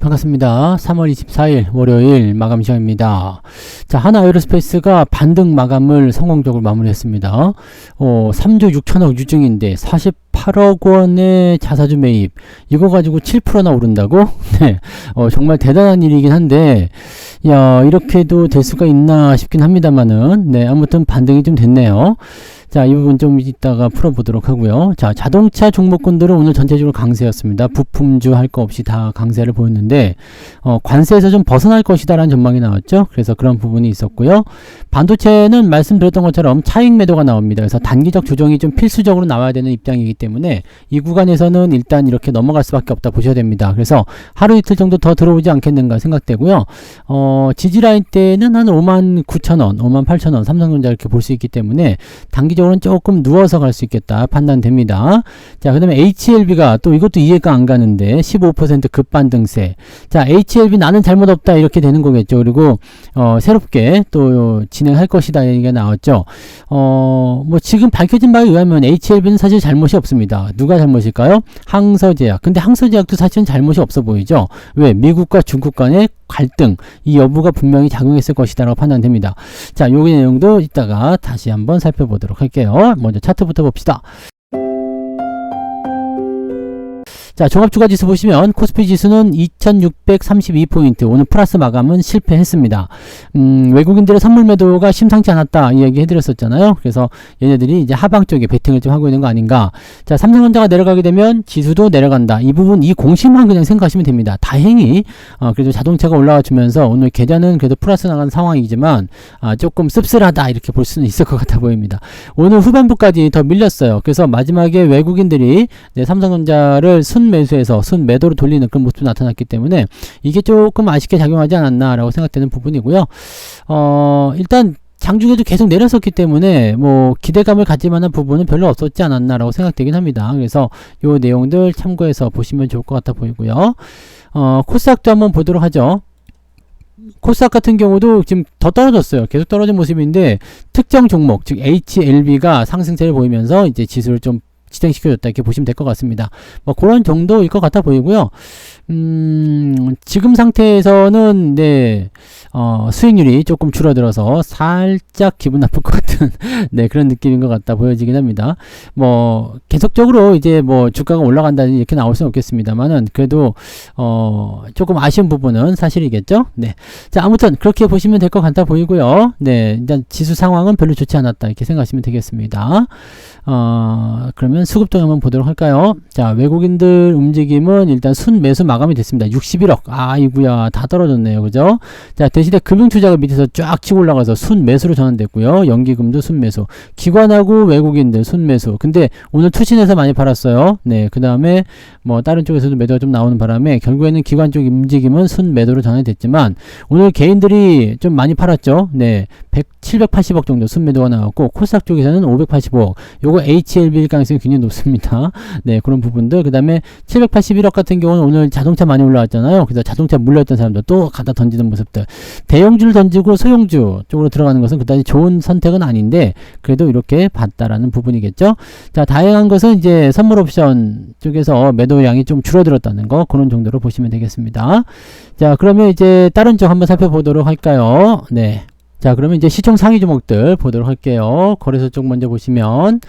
반갑습니다. 3월 24일 월요일 마감 시간입니다. 자, 하나에어로스페이스가 반등 마감을 성공적으로 마무리했습니다. 3조 6천억 유증인데 48억 원의 자사주 매입, 이거 가지고 7%나 오른다고? 네, 정말 대단한 일이긴 한데, 야, 이렇게도 될 수가 있나 싶긴 합니다만은, 네, 아무튼 반등이 좀 됐네요. 자, 이 부분 좀 이따가 풀어보도록 하고요. 자, 자동차 종목군들은 오늘 전체적으로 강세였습니다. 부품주 할 거 없이 다 강세를 보였는데, 관세에서 좀 벗어날 것이다 라는 전망이 나왔죠. 그래서 그런 부분이 있었고요. 반도체는 말씀드렸던 것처럼 차익 매도가 나옵니다. 그래서 단기적 조정이 좀 필수적으로 나와야 되는 입장이기 때문에 이 구간에서는 일단 이렇게 넘어갈 수밖에 없다 보셔야 됩니다. 그래서 하루 이틀 정도 더 들어오지 않겠는가 생각되고요. 지지라인 때는 한 59,000원, 58,000원, 삼성전자 이렇게 볼 수 있기 때문에 단기적으로 조금 누워서 갈 수 있겠다 판단됩니다. 자, 그 다음에 HLB가 또 이것도 이해가 안 가는데 15% 급반등세. 자, HLB 나는 잘못 없다 이렇게 되는 거겠죠. 그리고 새롭게 또 진행할 것이다 얘기가 나왔죠. 뭐 지금 밝혀진 바에 의하면 HLB는 사실 잘못이 없습니다. 누가 잘못일까요? 항서제약. 근데 항서제약도 사실은 잘못이 없어 보이죠. 왜? 미국과 중국 간의 갈등, 이 여부가 분명히 작용했을 것이다 라고 판단됩니다. 자, 요 내용도 이따가 다시 한번 살펴보도록 할게요. 먼저 차트부터 봅시다. 자, 종합주가지수 보시면 코스피 지수는 2632포인트, 오늘 플러스 마감은 실패했습니다. 외국인들의 선물 매도가 심상치 않았다 이 얘기 해드렸었잖아요. 그래서 얘네들이 이제 하방 쪽에 베팅을 좀 하고 있는 거 아닌가. 자, 삼성전자가 내려가게 되면 지수도 내려간다. 이 부분, 이 공식만 그냥 생각하시면 됩니다. 다행히 그래도 자동차가 올라와 주면서 오늘 계좌는 그래도 플러스 나간 상황이지만 조금 씁쓸하다 이렇게 볼 수는 있을 것 같아 보입니다. 오늘 후반부까지 더 밀렸어요. 그래서 마지막에 외국인들이 삼성전자를 매수해서 순 매도로 돌리는 그런 모습이 나타났기 때문에 이게 조금 아쉽게 작용하지 않았나 라고 생각되는 부분이고요. 일단 장중에도 계속 내렸었기 때문에 뭐 기대감을 가질 만한 부분은 별로 없었지 않았나 라고 생각되긴 합니다. 그래서 요 내용들 참고해서 보시면 좋을 것 같아 보이고요. 코스닥도 한번 보도록 하죠. 코스닥 같은 경우도 지금 더 떨어졌어요. 계속 떨어진 모습인데 특정 종목, 즉 HLB가 상승세를 보이면서 이제 지수를 좀 지탱시켜줬다 이렇게 보시면 될 것 같습니다. 뭐 그런 정도일 것 같아 보이고요. 지금 상태에서는 네, 수익률이 조금 줄어들어서 살짝 기분 나쁠 것 같은 네, 그런 느낌인 것 같다 보여지긴 합니다. 뭐 계속적으로 이제 뭐 주가가 올라간다니 이렇게 나올 수는 없겠습니다만은 그래도 조금 아쉬운 부분은 사실이겠죠. 네, 자, 아무튼 그렇게 보시면 될 것 같아 보이고요. 네, 일단 지수 상황은 별로 좋지 않았다 이렇게 생각하시면 되겠습니다. 그러면 수급동 한번 보도록 할까요? 자, 외국인들 움직임은 일단 순 매수 마감이 됐습니다. 61억. 아이구야, 다 떨어졌네요. 그죠? 자, 대신에 금융투자가 밑에서 쫙 치고 올라가서 순 매수로 전환됐고요. 연기금도 순 매수. 기관하고 외국인들 순 매수. 근데 오늘 투신해서 많이 팔았어요. 네, 그 다음에 뭐 다른 쪽에서도 매도가 좀 나오는 바람에 결국에는 기관 쪽 움직임은 순 매도로 전환됐지만 오늘 개인들이 좀 많이 팔았죠. 네, 780억 정도 순 매도가 나왔고 코스닥 쪽에서는 585억. 요거 HLB일 가능성이 굉장히 높습니다. 네, 그런 부분들. 그 다음에 781억 같은 경우는 오늘 자동차 많이 올라왔잖아요. 그래서 자동차 물려있던 사람들 또 갖다 던지는 모습들. 대형주를 던지고 소형주 쪽으로 들어가는 것은 그다지 좋은 선택은 아닌데 그래도 이렇게 봤다라는 부분이겠죠. 자, 다양한 것은 이제 선물 옵션 쪽에서 매도량이 좀 줄어들었다는 거, 그런 정도로 보시면 되겠습니다. 자, 그러면 이제 다른 쪽 한번 살펴보도록 할까요? 네. 자, 그러면 이제 시총 상위 종목들 보도록 할게요. 거래소 쪽 먼저 보시면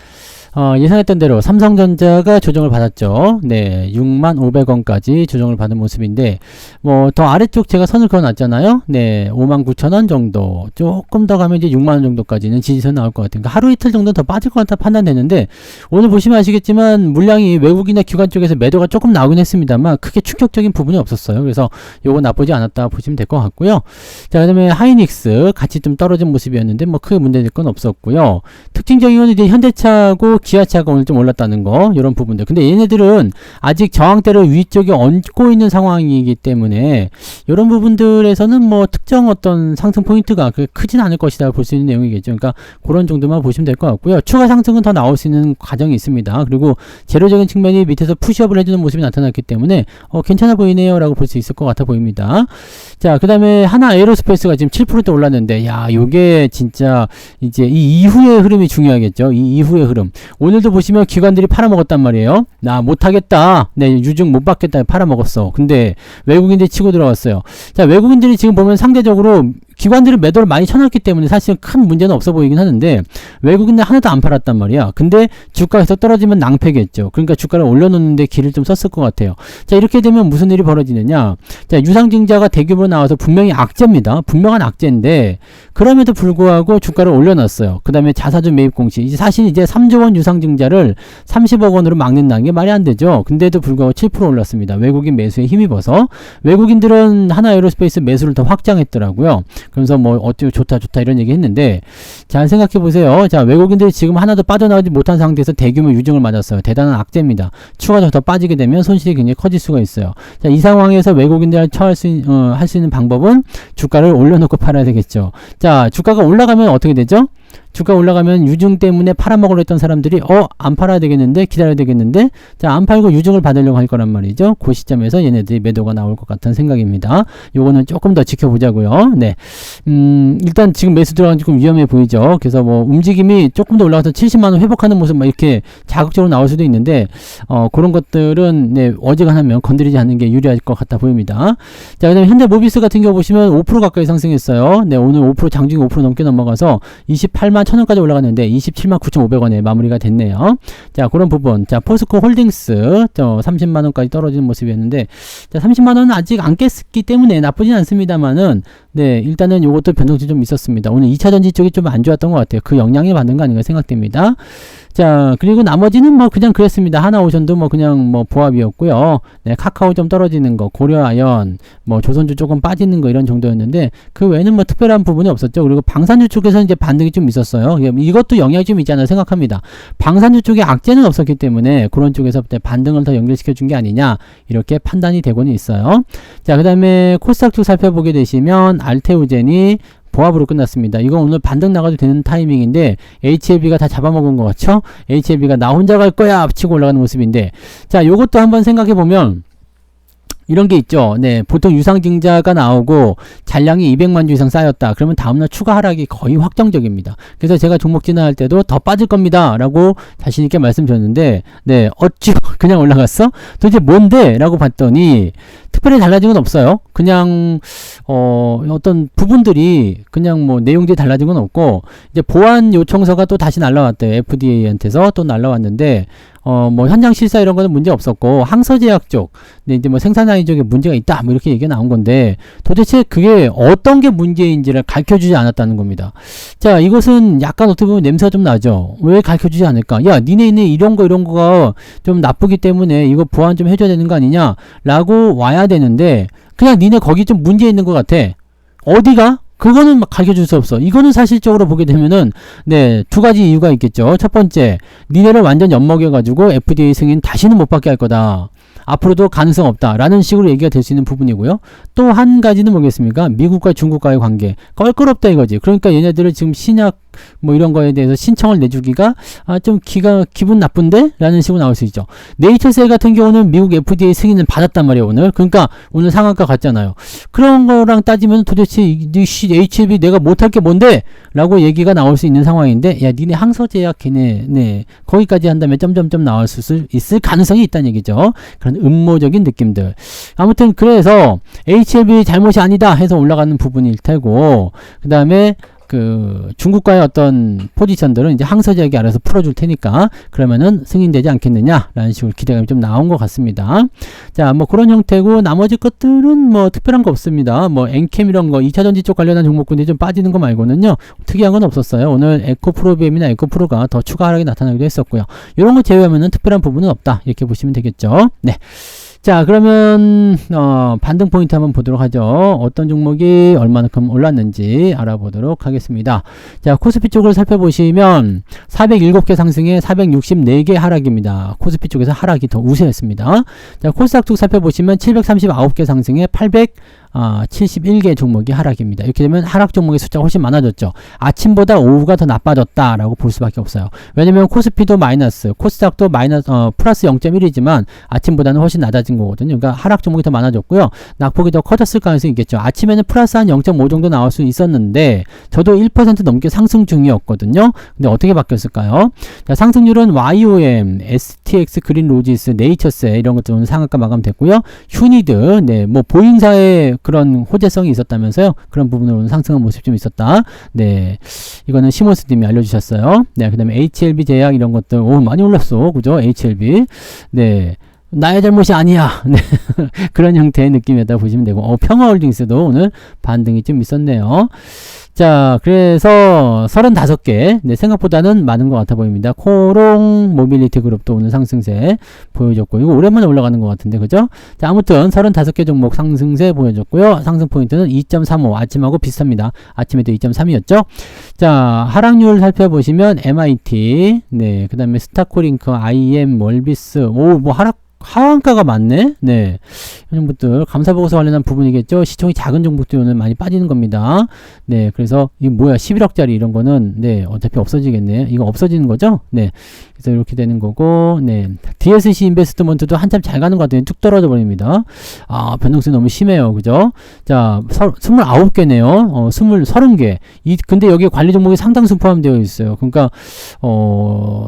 예상했던 대로 삼성전자가 조정을 받았죠. 네, 65,500원까지 조정을 받은 모습인데 뭐 더 아래쪽 제가 선을 그어놨잖아요. 네, 59,000원 정도, 조금 더 가면 이제 6만원 정도까지는 지지선 나올 것 같아요. 그러니까 하루 이틀 정도 더 빠질 것 같다 판단되는데 오늘 보시면 아시겠지만 물량이 외국이나 기관 쪽에서 매도가 조금 나오긴 했습니다만 크게 충격적인 부분이 없었어요. 그래서 요거 나쁘지 않았다 보시면 될 것 같고요. 자, 그 다음에 하이닉스 같이 좀 떨어진 모습이었는데 뭐 크게 문제될 건 없었고요. 특징적인 건 이제 현대차하고 기아차가 오늘 좀 올랐다는 거, 이런 부분들. 근데 얘네들은 아직 저항대를 위쪽에 얹고 있는 상황이기 때문에 이런 부분들에서는 뭐 특정 어떤 상승 포인트가 그렇게 크진 않을 것이다 볼 수 있는 내용이겠죠. 그러니까 그런 정도만 보시면 될 것 같고요. 추가 상승은 더 나올 수 있는 과정이 있습니다. 그리고 재료적인 측면이 밑에서 푸시업을 해주는 모습이 나타났기 때문에 괜찮아 보이네요 라고 볼 수 있을 것 같아 보입니다. 자, 그 다음에 하나 에어로스페이스가 지금 7% 올랐는데 야, 요게 진짜 이제 이 이후의 흐름이 중요하겠죠. 이 이후의 흐름. 오늘도 보시면 기관들이 팔아먹었단 말이에요. 나 못하겠다. 네, 유증 못 받겠다. 팔아먹었어. 근데 외국인들이 치고 들어갔어요. 자, 외국인들이 지금 보면 상대적으로 기관들은 매도를 많이 쳐놨기 때문에 사실 큰 문제는 없어 보이긴 하는데 외국인들 하나도 안 팔았단 말이야. 근데 주가에서 떨어지면 낭패겠죠. 그러니까 주가를 올려놓는데 길을 좀 썼을 것 같아요. 자, 이렇게 되면 무슨 일이 벌어지느냐. 자, 유상증자가 대규모로 나와서 분명히 악재입니다. 분명한 악재인데 그럼에도 불구하고 주가를 올려놨어요. 그 다음에 자사주 매입 공시. 이제 사실 이제 3조 원 유상증자를 30억 원으로 막는다는 게 말이 안 되죠. 근데도 불구하고 7% 올랐습니다. 외국인 매수에 힘입어서 외국인들은 하나에어로스페이스 매수를 더 확장했더라고요. 그러면서 뭐 어떻게 좋다 이런 얘기 했는데 잘 생각해 보세요. 자, 외국인들이 지금 하나도 빠져나오지 못한 상태에서 대규모 유증을 맞았어요. 대단한 악재입니다. 추가적으로 더 빠지게 되면 손실이 굉장히 커질 수가 있어요. 자, 이 상황에서 외국인들이 할 수 있는 방법은 주가를 올려놓고 팔아야 되겠죠. 자, 주가가 올라가면 어떻게 되죠? 주가 올라가면 유증 때문에 팔아먹으려 했던 사람들이 안 팔아야 되겠는데, 기다려야 되겠는데, 자, 안 팔고 유증을 받으려고 할 거란 말이죠. 그 시점에서 얘네들이 매도가 나올 것 같은 생각입니다. 요거는 조금 더 지켜보자고요. 네. 일단 지금 매수 들어간 지 좀 위험해 보이죠. 그래서 뭐 움직임이 조금 더 올라가서 70만원 회복하는 모습 막 이렇게 자극적으로 나올 수도 있는데 그런 것들은 네, 어지간하면 건드리지 않는 게 유리할 것 같아 보입니다. 자, 그 다음에 현대 모비스 같은 경우 보시면 5% 가까이 상승했어요. 네, 오늘 5% 장중에 5% 넘게 넘어가서 28만 1,000원까지 올라갔는데 27만 9,500원에 마무리가 됐네요. 자, 그런 부분. 자, 포스코 홀딩스 30만원까지 떨어지는 모습이었는데, 자, 30만원은 아직 안 깼기 때문에 나쁘진 않습니다만은, 네, 일단은 요것도 변동성이 좀 있었습니다. 오늘 2차전지 쪽이 좀 안 좋았던 것 같아요. 그 영향이 받는 거 아닌가 생각됩니다. 자, 그리고 나머지는 뭐 그냥 그랬습니다. 하나오션도 뭐 그냥 뭐 보합이었고요. 네, 카카오 좀 떨어지는 거, 고려아연, 뭐 조선주 조금 빠지는 거 이런 정도였는데 그 외에는 뭐 특별한 부분이 없었죠. 그리고 방산주 쪽에서 이제 반등이 좀 있었어요. 이것도 영향이 좀 있지 않나 생각합니다. 방산주 쪽에 악재는 없었기 때문에 그런 쪽에서 반등을 더 연결시켜 준 게 아니냐 이렇게 판단이 되고는 있어요. 자, 그 다음에 코스닥 쪽 살펴보게 되시면 알테우젠이 보합으로 끝났습니다. 이건 오늘 반등 나가도 되는 타이밍인데 HLB가 다 잡아먹은 것 같죠? HLB가 나 혼자 갈 거야 치고 올라가는 모습인데, 자, 요것도 한번 생각해 보면 이런 게 있죠. 네, 보통 유상증자가 나오고 잔량이 200만 주 이상 쌓였다. 그러면 다음날 추가 하락이 거의 확정적입니다. 그래서 제가 종목 진행할 때도 더 빠질 겁니다 라고 자신있게 말씀드렸는데, 네, 어찌 그냥 올라갔어? 도대체 뭔데? 라고 봤더니 특별히 달라진 건 없어요. 그냥 어떤 부분들이 그냥 뭐 내용들이 달라진 건 없고, 이제 보안 요청서가 또 다시 날라왔대요. FDA한테서 또 날라왔는데 뭐 현장 실사 이런 거는 문제 없었고 항서제약 쪽, 근데 이제 뭐 생산라인 쪽에 문제가 있다 뭐 이렇게 얘기가 나온 건데 도대체 그게 어떤 게 문제인지를 가르쳐주지 않았다는 겁니다. 자, 이것은 약간 어떻게 보면 냄새가 좀 나죠. 왜 가르쳐주지 않을까? 야, 니네 이런 거가 좀 나쁘기 때문에 이거 보완 좀 해줘야 되는 거 아니냐 라고 와야 되는데 그냥 니네 거기 좀 문제 있는 것 같아. 어디가? 그거는 막 가르쳐줄 수 없어. 이거는 사실적으로 보게 되면은 네, 두 가지 이유가 있겠죠. 첫 번째, 니네를 완전 엿먹여가지고 FDA 승인 다시는 못 받게 할 거다. 앞으로도 가능성 없다 라는 식으로 얘기가 될 수 있는 부분이고요. 또 한 가지는 뭐겠습니까? 미국과 중국과의 관계 껄끄럽다 이거지. 그러니까 얘네들을 지금 신약 뭐 이런 거에 대해서 신청을 내주기가 좀 기분 나쁜데? 라는 식으로 나올 수 있죠. 네이처셀 같은 경우는 미국 FDA 승인을 받았단 말이에요 오늘. 그러니까 오늘 상한가 갔잖아요. 그런 거랑 따지면 도대체 HLB 내가 못할 게 뭔데? 라고 얘기가 나올 수 있는 상황인데, 야, 니네 항서제약 걔네 네 거기까지 한다면 점점점 나올 수 있을 가능성이 있다는 얘기죠. 그런 음모적인 느낌들. 아무튼 그래서 HLB 잘못이 아니다 해서 올라가는 부분일 테고, 그 다음에 그 중국과의 어떤 포지션들은 이제 항서제약이 알아서 풀어줄 테니까 그러면은 승인되지 않겠느냐라는 식으로 기대감이 좀 나온 것 같습니다. 자, 뭐 그런 형태고 나머지 것들은 뭐 특별한 거 없습니다. 뭐 엔캠 이런 거 2차전지 쪽 관련한 종목군들이 좀 빠지는 거 말고는요 특이한 건 없었어요. 오늘 에코프로비엠이나 에코프로가 더 추가 하락이 나타나기도 했었고요. 이런 거 제외하면은 특별한 부분은 없다 이렇게 보시면 되겠죠. 네. 자, 그러면 반등 포인트 한번 보도록 하죠. 어떤 종목이 얼마만큼 올랐는지 알아보도록 하겠습니다. 자, 코스피 쪽을 살펴보시면 407개 상승에 464개 하락입니다. 코스피 쪽에서 하락이 더 우세했습니다. 자, 코스닥 쪽 살펴보시면 739개 상승에 71개 종목이 하락입니다. 이렇게 되면 하락 종목의 숫자가 훨씬 많아졌죠. 아침보다 오후가 더 나빠졌다라고 볼 수밖에 없어요. 왜냐면 코스피도 마이너스, 코스닥도 마이너스, 플러스 0.1이지만 아침보다는 훨씬 낮아진 거거든요. 그러니까 하락 종목이 더 많아졌고요. 낙폭이 더 커졌을 가능성이 있겠죠. 아침에는 플러스 한 0.5 정도 나올 수 있었는데 저도 1% 넘게 상승 중이었거든요. 근데 어떻게 바뀌었을까요? 자, 상승률은 YOM, STX, 그린로지스, 네이처세 이런 것들은 상한가 마감됐고요. 휴니드, 네, 뭐 보잉사의 그런 호재성이 있었다면서요. 그런 부분으로는 상승한 모습이 좀 있었다. 네, 이거는 시몬스님이 알려주셨어요. 네, 그 다음에 HLB 제약 이런 것들, 오, 많이 올랐어. 그죠? HLB. 네. 나의 잘못이 아니야. 네. 그런 형태의 느낌이었다 보시면 되고, 평화홀딩스도 오늘 반등이 좀 있었네요. 자, 그래서 35개, 네, 생각보다는 많은 것 같아 보입니다. 코롱 모빌리티 그룹도 오늘 상승세 보여줬고, 이거 오랜만에 올라가는 것 같은데, 그죠? 자, 아무튼 35개 종목 상승세 보여줬고요. 상승 포인트는 2.35, 아침하고 비슷합니다. 아침에도 2.3이었죠? 자, 하락률 살펴보시면 MIT, 네, 그 다음에 스타코링크, IM, 멀비스, 오, 뭐 하한가가 많네? 네. 이런 것들, 감사보고서 관련한 부분이겠죠? 시총이 작은 종목들이 오늘 많이 빠지는 겁니다. 네. 그래서, 이 뭐야, 11억짜리 이런 거는, 네, 어차피 없어지겠네. 이거 없어지는 거죠? 네. 그래서 이렇게 되는 거고, 네. DSC 인베스트먼트도 한참 잘 가는 것 같더니 뚝 떨어져 버립니다. 변동성이 너무 심해요. 그죠? 자, 29개네요. 30개. 근데 여기에 관리 종목이 상당수 포함되어 있어요. 그러니까,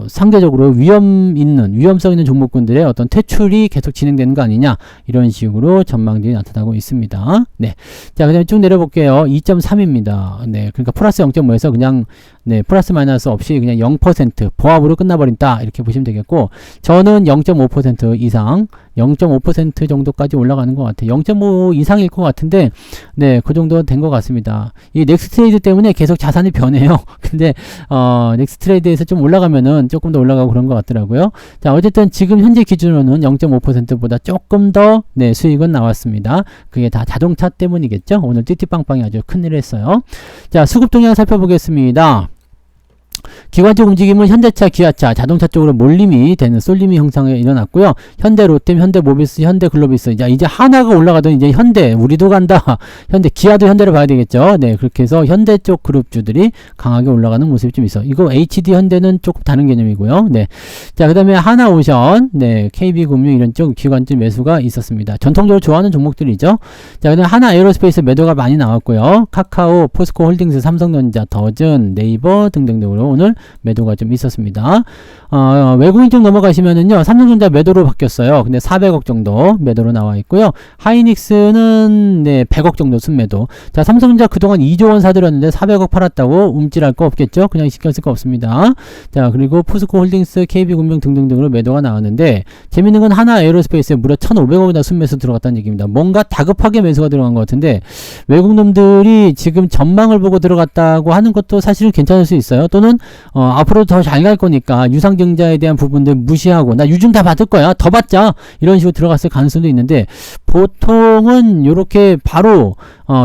상대적으로 위험성 있는 종목군들의 어떤 퇴출이 계속 진행되는 거 아니냐, 이런 식으로 전망들이 나타나고 있습니다. 네. 자, 그 다음에 쭉 내려볼게요. 2.3입니다. 네. 그러니까 플러스 0.5에서 그냥, 네, 플러스 마이너스 없이 그냥 0% 보합으로 끝나버린다, 이렇게 보시면 되겠고, 저는 0.5% 이상, 0.5% 정도까지 올라가는 것 같아요. 0.5 이상일 것 같은데, 네, 그 정도 된 것 같습니다. 이 넥스트레이드 때문에 계속 자산이 변해요. 근데, 넥스트레이드에서 좀 올라가면은 조금 더 올라가고 그런 것 같더라고요. 자, 어쨌든 지금 현재 기준으로는 0.5%보다 조금 더, 네, 수익은 나왔습니다. 그게 다 자동차 때문이겠죠? 오늘 띠띠빵빵이 아주 큰일을 했어요. 자, 수급 동향 살펴보겠습니다. 기관적 움직임은 현대차, 기아차, 자동차 쪽으로 몰림이 되는 쏠림이 형상이 일어났고요. 현대 롯데, 현대 모비스, 현대 글로비스, 이제 하나가 올라가던 이제 현대, 우리도 간다. 현대, 기아도 현대를 봐야 되겠죠. 네, 그렇게 해서 현대 쪽 그룹주들이 강하게 올라가는 모습이 좀 있어. 이거 HD 현대는 조금 다른 개념이고요. 네, 자, 그다음에 하나오션, 네, KB금융 이런 쪽 기관적 매수가 있었습니다. 전통적으로 좋아하는 종목들이죠. 자, 그다음에 하나 에어로스페이스 매도가 많이 나왔고요. 카카오, 포스코홀딩스, 삼성전자, 더즌, 네이버 등등등으로 오늘 매도가 좀 있었습니다. 외국인 쪽 넘어가시면은요, 삼성전자 매도로 바뀌었어요. 근데 400억 정도 매도로 나와 있고요. 하이닉스는 네, 100억 정도 순매도. 자, 삼성전자 그동안 2조 원 사들였는데 400억 팔았다고 움찔할 거 없겠죠? 그냥 신경 쓸 거 없습니다. 자, 그리고 포스코홀딩스, KB금융 등등등으로 매도가 나왔는데, 재밌는 건 하나 에어로스페이스에 무려 1,500억이나 순매수 들어갔다는 얘기입니다. 뭔가 다급하게 매수가 들어간 것 같은데, 외국 놈들이 지금 전망을 보고 들어갔다고 하는 것도 사실은 괜찮을 수 있어요. 또는 앞으로 더 잘 갈 거니까 유상증자에 대한 부분들 무시하고 나 유증 다 받을 거야, 더 받자, 이런 식으로 들어갔을 가능성도 있는데, 보통은 이렇게 바로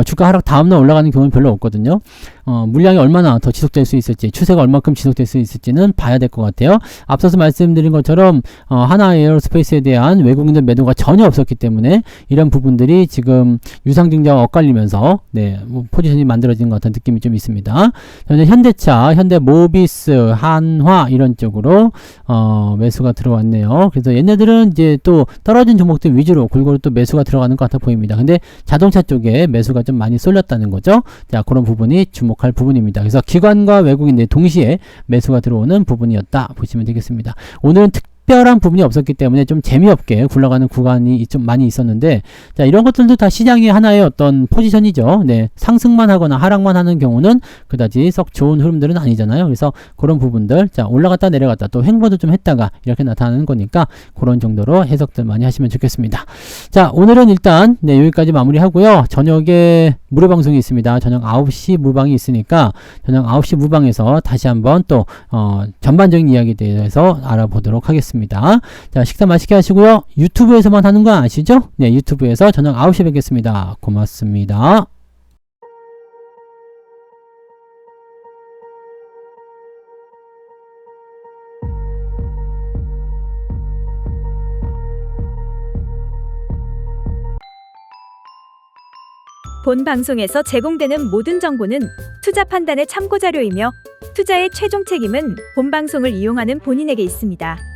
주가 하락 다음날 올라가는 경우는 별로 없거든요. 물량이 얼마나 더 지속될 수 있을지, 추세가 얼마큼 지속될 수 있을지는 봐야 될 것 같아요. 앞서서 말씀드린 것처럼 하나 에어로스페이스에 대한 외국인들 매도가 전혀 없었기 때문에 이런 부분들이 지금 유상증자와 엇갈리면서 네, 뭐 포지션이 만들어지는 것 같은 느낌이 좀 있습니다. 현대차, 현대모비스, 한화 이런 쪽으로 매수가 들어왔네요. 그래서 얘네들은 이제 또 떨어진 종목들 위주로 골고루 또 매수가 들어가는 것 같아 보입니다. 근데 자동차 쪽에 매수가 좀 많이 쏠렸다는 거죠. 자, 그런 부분이 주목할 부분입니다. 그래서 기관과 외국인들이 동시에 매수가 들어오는 부분이었다 보시면 되겠습니다. 오늘은 특별한 부분이 없었기 때문에 좀 재미없게 굴러가는 구간이 좀 많이 있었는데, 자, 이런 것들도 다 시장의 하나의 어떤 포지션이죠. 네, 상승만 하거나 하락만 하는 경우는 그다지 썩 좋은 흐름들은 아니잖아요. 그래서 그런 부분들, 자, 올라갔다 내려갔다 또 횡보도 좀 했다가 이렇게 나타나는 거니까 그런 정도로 해석들 많이 하시면 좋겠습니다. 자, 오늘은 일단 네, 여기까지 마무리하고요. 저녁에 무료 방송이 있습니다. 저녁 9시 무방이 있으니까 저녁 9시 무방에서 다시 한번 또 전반적인 이야기에 대해서 알아보도록 하겠습니다. 자, 식사 맛있게 하시고요. 유튜브에서만 하는 거 아시죠? 네, 유튜브에서 저녁 9시에 뵙겠습니다. 고맙습니다. 본 방송에서 제공되는 모든 정보는 투자 판단의 참고 자료이며 투자의 최종 책임은 본 방송을 이용하는 본인에게 있습니다.